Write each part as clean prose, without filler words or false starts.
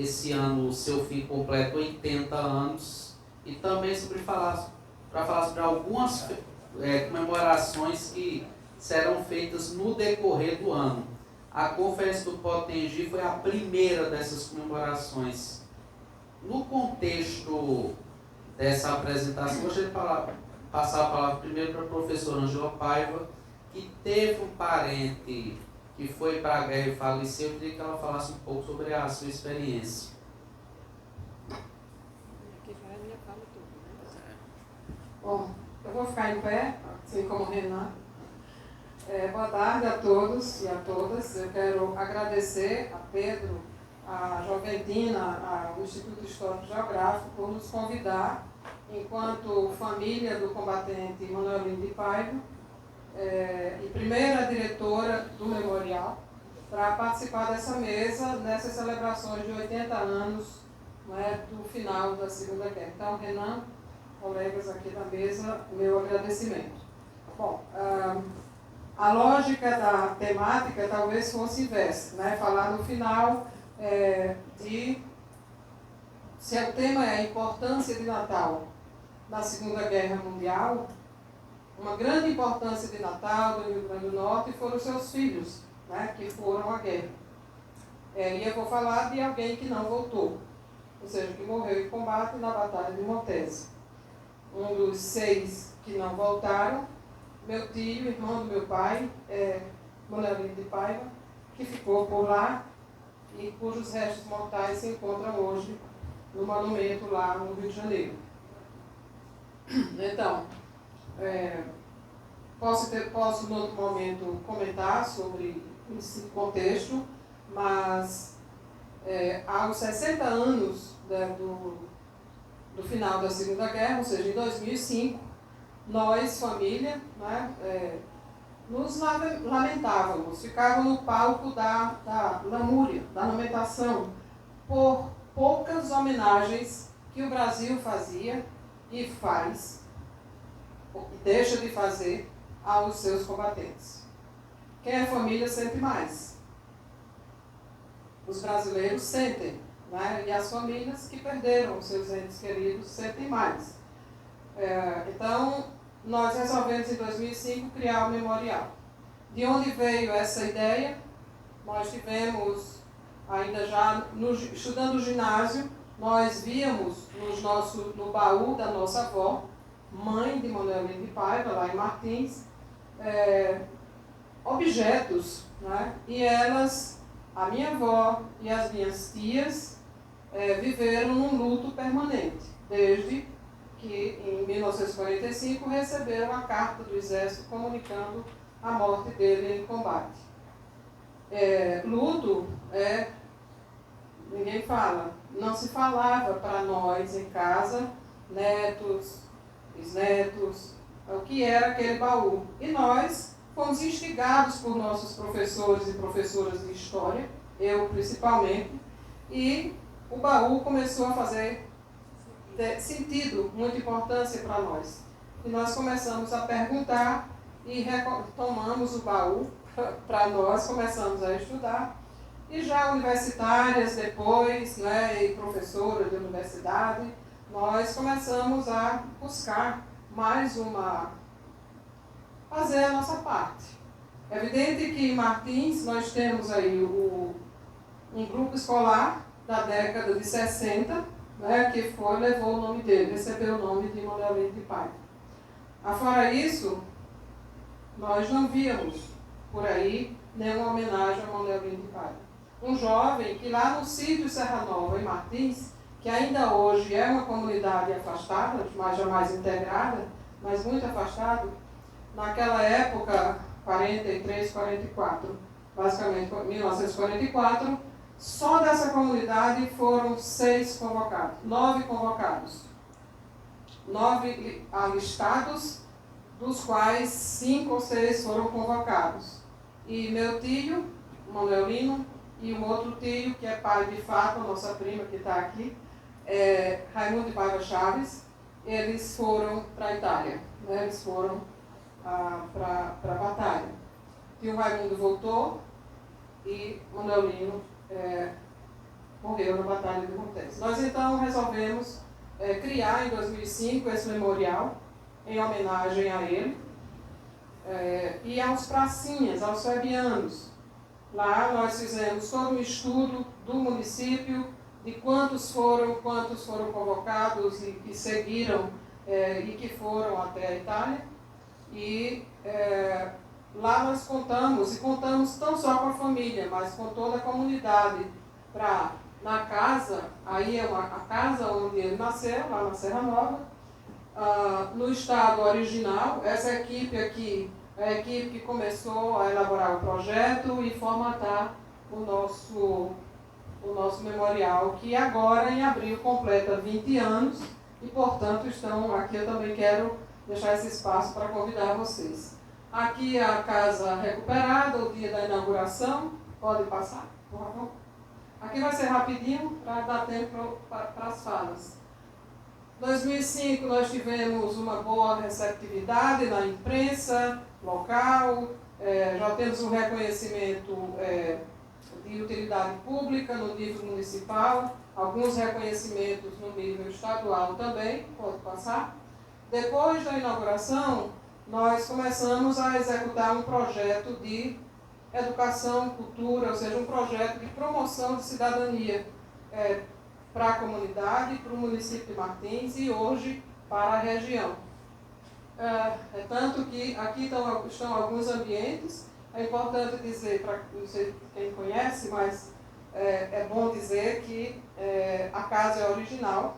esse ano o seu filho completa 80 anos, e também para falar sobre algumas comemorações que serão feitas no decorrer do ano. A Conferência do Potengi foi a primeira dessas comemorações. No contexto dessa apresentação, gostaria de passar a palavra primeiro para a professora Ângela Paiva, que teve um parente que foi para a guerra e faleceu. Eu queria que ela falasse um pouco sobre a sua experiência. Aqui já é minha fala tudo, né? Bom, eu vou ficar em pé, assim como o Renan. Boa tarde a todos e a todas. Eu quero agradecer a Pedro, a Joventina, ao Instituto Histórico Geográfico, por nos convidar, enquanto família do combatente Manuelino de Paiva, e primeira diretora do memorial, para participar dessa mesa, nessas celebrações de 80 anos, do final da Segunda Guerra. Então, Renan, colegas aqui da mesa, meu agradecimento. Bom, a lógica da temática talvez fosse inversa, falar no final de se o tema é a importância de Natal na Segunda Guerra Mundial. Uma grande importância de Natal do Rio Grande do Norte foram os seus filhos, que foram à guerra. E eu vou falar de alguém que não voltou, ou seja, que morreu em combate na Batalha de Montese. Um dos 6 que não voltaram, meu tio, irmão do meu pai, Manuelino de Paiva, que ficou por lá e cujos restos mortais se encontram hoje no monumento lá no Rio de Janeiro. Então, posso no outro momento comentar sobre esse contexto, mas aos 60 anos do final da Segunda Guerra, ou seja, em 2005, nós, família, nos lamentávamos, ficávamos no palco da lamúria, da lamentação, por poucas homenagens que o Brasil fazia e faz, e deixa de fazer, aos seus combatentes. Quem é família sente mais. Os brasileiros sentem, e as famílias que perderam os seus entes queridos sentem mais. Então, nós resolvemos em 2005 criar o memorial. De onde veio essa ideia? Nós tivemos, ainda já estudando o ginásio, nós víamos no baú da nossa avó, mãe de Manuelino de Paiva, lá em Martins, objetos, e elas, a minha avó e as minhas tias, viveram num luto permanente, desde que em 1945 receberam a carta do Exército comunicando a morte dele em combate. Luto ninguém fala, não se falava para nós em casa, netos, bisnetos, o que era aquele baú. E nós fomos instigados por nossos professores e professoras de história, eu principalmente, e o baú começou a fazer sentido, muita importância para nós. E nós começamos a perguntar e tomamos o baú para nós, começamos a estudar. E já universitárias depois, e professoras de universidade, nós começamos a buscar fazer a nossa parte. É evidente que em Martins nós temos aí um grupo escolar da década de 60, que levou o nome dele, recebeu o nome de Manuelino de Paiva. Afora isso, nós não víamos por aí nenhuma homenagem a Manuelino de Paiva. Um jovem que lá no sítio Serra Nova, em Martins, que ainda hoje é uma comunidade afastada, mas jamais integrada, mas muito afastado, naquela época, 43, 44, basicamente 1944, só dessa comunidade foram 9 convocados. 9 alistados, dos quais 5 ou 6 foram convocados. E meu tio, Manuelino, e um outro tio, que é pai de fato, a nossa prima que está aqui, Raimundo de Paiva Chaves, eles foram para a Itália, eles foram para a batalha. E o Raimundo voltou e Manuelino morreu na Batalha de Montes. Nós então resolvemos criar em 2005 esse memorial em homenagem a ele e aos pracinhas, aos fabianos. Lá nós fizemos todo um estudo do município, de quantos foram convocados e que seguiram e que foram até a Itália. E lá nós contamos não só com a família, mas com toda a comunidade, na casa, aí é a casa onde ele nasceu, lá na Serra Nova, no estado original. Essa equipe aqui é a equipe que começou a elaborar o projeto e formatar o nosso memorial, que agora em abril completa 20 anos e, portanto, estão aqui. Eu também quero deixar esse espaço para convidar vocês. Aqui a casa recuperada, o dia da inauguração. Pode passar, por favor. Aqui vai ser rapidinho para dar tempo para as falas. Em 2005 nós tivemos uma boa receptividade na imprensa local, já temos um reconhecimento de utilidade pública no nível municipal, alguns reconhecimentos no nível estadual também, pode passar. Depois da inauguração, nós começamos a executar um projeto de educação, cultura, ou seja, um projeto de promoção de cidadania para a comunidade, para o município de Martins e hoje para a região. Tanto que aqui estão alguns ambientes. É importante dizer, para não sei quem conhece, mas é bom dizer que a casa é original.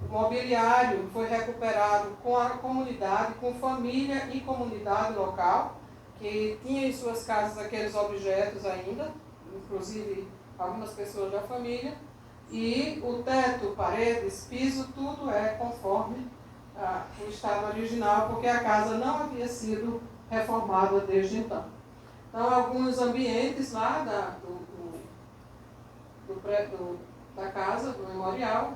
O mobiliário foi recuperado com a comunidade, com família e comunidade local, que tinha em suas casas aqueles objetos ainda, inclusive algumas pessoas da família, e o teto, paredes, piso, tudo é conforme o estado original, porque a casa não havia sido reformada desde então. Então, alguns ambientes lá da casa, do memorial,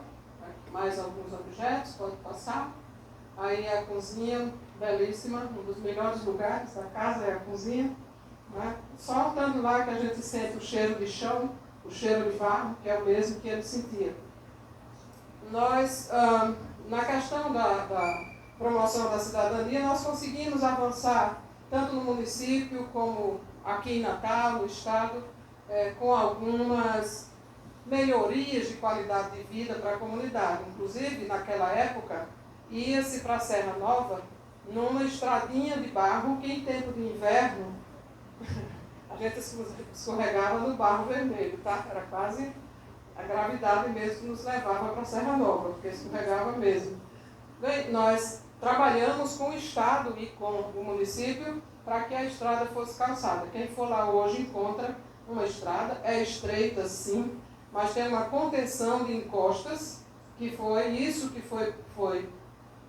mais alguns objetos, pode passar. Aí a cozinha, belíssima, um dos melhores lugares da casa é a cozinha. Né? Só estando lá que a gente sente o cheiro de chão, o cheiro de barro, que é o mesmo que ele sentia. Nós, na questão da promoção da cidadania, nós conseguimos avançar tanto no município como aqui em Natal, no estado, com algumas melhorias de qualidade de vida para a comunidade. Inclusive, naquela época, ia-se para a Serra Nova numa estradinha de barro que, em tempo de inverno, a gente escorregava no barro vermelho, tá? Era quase a gravidade mesmo que nos levava para a Serra Nova, porque escorregava mesmo. Bem, nós trabalhamos com o estado e com o município para que a estrada fosse calçada. Quem for lá hoje encontra uma estrada, é estreita sim, mas tem uma contenção de encostas, que foi isso que foi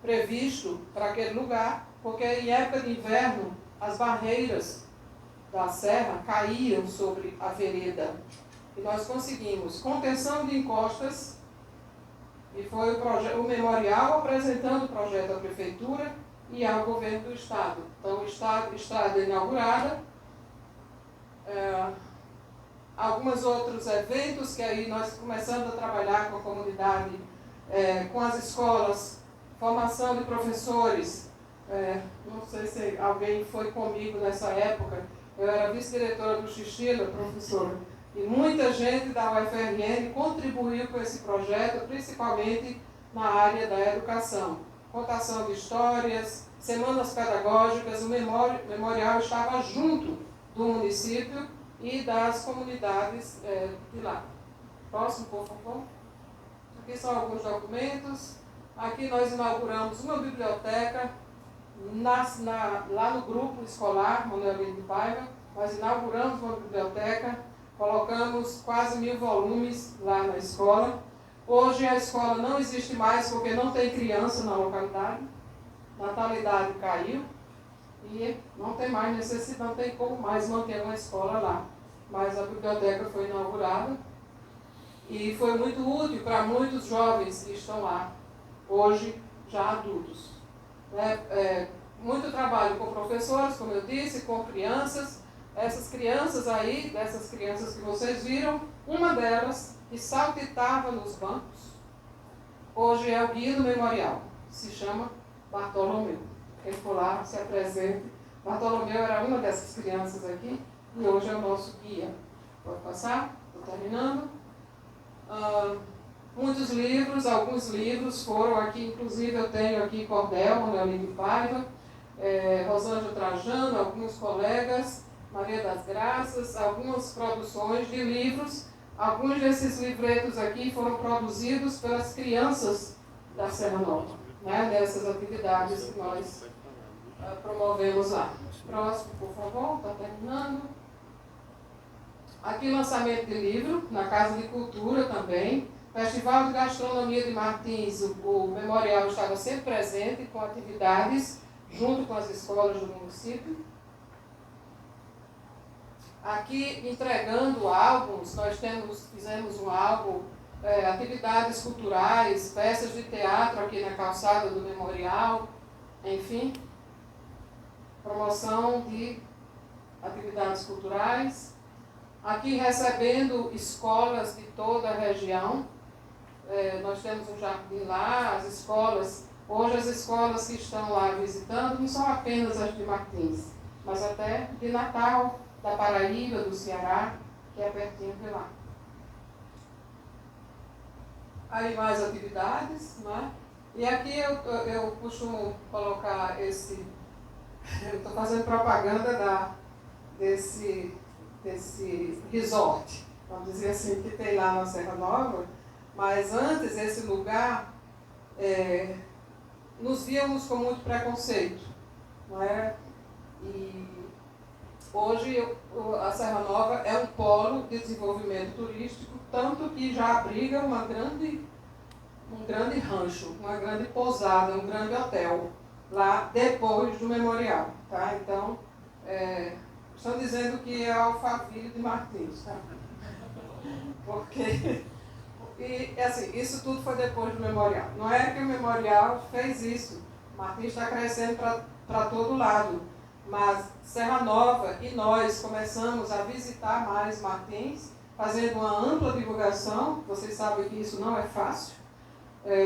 previsto para aquele lugar, porque em época de inverno as barreiras da serra caíam sobre a vereda. E nós conseguimos contenção de encostas, e foi o memorial apresentando o projeto à prefeitura e ao governo do estado. Então, estrada inaugurada, alguns outros eventos que aí nós começamos a trabalhar com a comunidade, com as escolas, formação de professores. Não sei se alguém foi comigo nessa época, eu era vice-diretora do Xixila, professora, e muita gente da UFRN contribuiu com esse projeto, principalmente na área da educação. Contação de histórias, semanas pedagógicas, o memorial estava junto do município e das comunidades de lá. Próximo, por favor. Aqui são alguns documentos. Aqui nós inauguramos uma biblioteca lá no grupo escolar Manuel Lino de Paiva. Nós inauguramos uma biblioteca, colocamos quase 1000 volumes lá na escola. Hoje a escola não existe mais porque não tem criança na localidade. Natalidade caiu e não tem mais necessidade, não tem como mais manter uma escola lá. Mas a biblioteca foi inaugurada e foi muito útil para muitos jovens que estão lá, hoje já adultos. Muito trabalho com professores, como eu disse, com crianças, essas crianças aí, dessas crianças que vocês viram, uma delas que saltitava nos bancos, hoje é o guia do memorial, se chama Bartolomeu. Ele for lá, se apresente. Bartolomeu era uma dessas crianças aqui e hoje é o nosso guia. Pode passar? Estou terminando. Muitos livros, alguns livros foram aqui, inclusive eu tenho aqui Cordel, Manuel de Paiva, Rosângela Trajano, alguns colegas, Maria das Graças, algumas produções de livros. Alguns desses livretos aqui foram produzidos pelas crianças da Serra Nova, né, dessas atividades que nós promovemos lá. Próximo, por favor, está terminando. Aqui lançamento de livro, na Casa de Cultura também. Festival de Gastronomia de Martins, o memorial estava sempre presente com atividades junto com as escolas do município. Aqui entregando álbuns, nós fizemos um álbum, atividades culturais, peças de teatro aqui na calçada do memorial, enfim, promoção de atividades culturais. Aqui recebendo escolas de toda a região. Nós temos um jardim lá, as escolas, hoje as escolas que estão lá visitando não são apenas as de Martins, mas até de Natal, da Paraíba, do Ceará, que é pertinho de lá. Aí mais atividades, né? E aqui eu costumo colocar esse, eu estou fazendo propaganda desse resort, vamos dizer assim, que tem lá na Serra Nova, mas antes esse lugar nos víamos com muito preconceito, não é? E hoje a Serra Nova é um polo de desenvolvimento turístico, tanto que já abriga um grande rancho, uma grande pousada, um grande hotel, lá depois do memorial. Tá? Então, estão dizendo que é Alphaville de Martins. Tá? Porque, assim, isso tudo foi depois do memorial. Não é que o memorial fez isso. Martins está crescendo para todo lado. Mas Serra Nova e nós começamos a visitar mais Martins, fazendo uma ampla divulgação. Vocês sabem que isso não é fácil.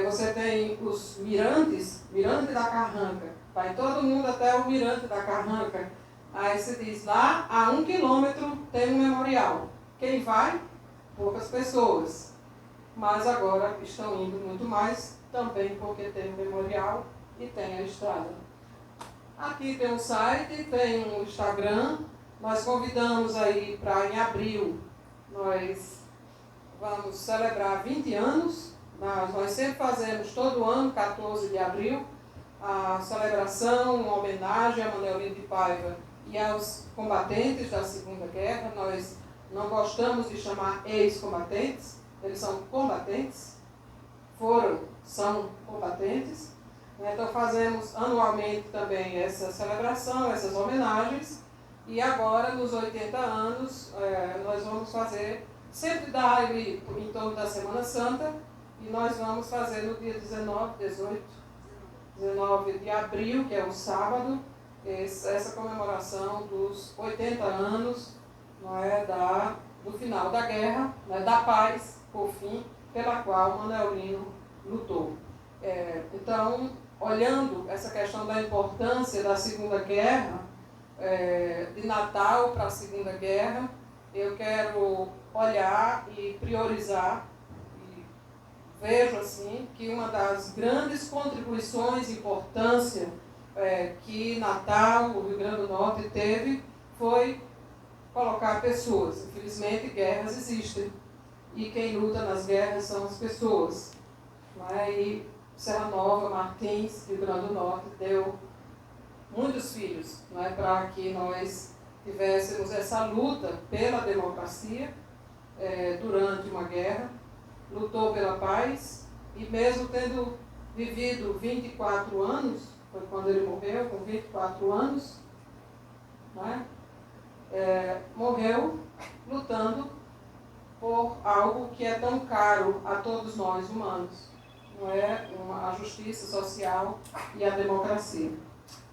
Você tem os mirantes, Mirante da Carranca, vai todo mundo até o Mirante da Carranca. Aí se diz, lá a 1 quilômetro tem um memorial. Quem vai? Poucas pessoas. Mas agora estão indo muito mais, também porque tem o memorial e tem a estrada. Aqui tem um site, tem um Instagram. Nós convidamos aí para, em abril, nós vamos celebrar 20 anos. Nós sempre fazemos, todo ano, 14 de abril, a celebração, uma homenagem a Manuel de Paiva e aos combatentes da Segunda Guerra. Nós não gostamos de chamar ex-combatentes, eles são combatentes, são combatentes. Então fazemos anualmente também essa celebração, essas homenagens, e agora, nos 80 anos, nós vamos fazer, sempre dá ali em torno da Semana Santa, e nós vamos fazer no dia 19 de abril, que é o sábado, essa comemoração dos 80 anos, não é, do final da guerra, né, da paz, por fim, pela qual Manuel Lino lutou. Então, olhando essa questão da importância da Segunda Guerra, de Natal para a Segunda Guerra, eu quero olhar e priorizar, e vejo assim que uma das grandes contribuições e importância que Natal, o Rio Grande do Norte, teve, foi colocar pessoas. Infelizmente, guerras existem, e quem luta nas guerras são as pessoas. E Serra Nova, Martins, Rio Grande do Norte, deu muitos filhos, para que nós tivéssemos essa luta pela democracia durante uma guerra, lutou pela paz, e mesmo tendo vivido 24 anos, foi quando ele morreu, com 24 anos, morreu lutando por algo que é tão caro a todos nós humanos, a justiça social e a democracia.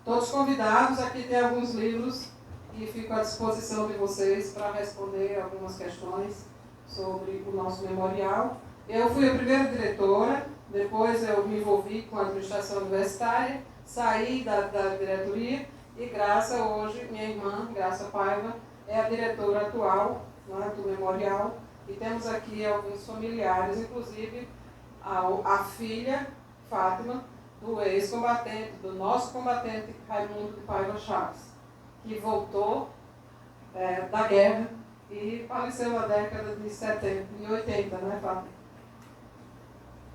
Todos convidados, aqui tem alguns livros e fico à disposição de vocês para responder algumas questões sobre o nosso memorial. Eu fui a primeira diretora, depois eu me envolvi com a administração universitária, saí da diretoria e Graça, hoje, minha irmã, Graça Paiva, é a diretora atual, né, do memorial, e temos aqui alguns familiares, inclusive a filha, Fátima, do ex-combatente, do nosso combatente Raimundo de Paiva Chaves, que voltou da guerra e faleceu na década de 70, de 80, né, Fátima?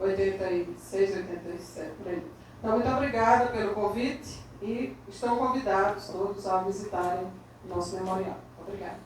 86, 87, por aí. Então, muito obrigada pelo convite e estão convidados todos a visitarem o nosso memorial. Obrigada.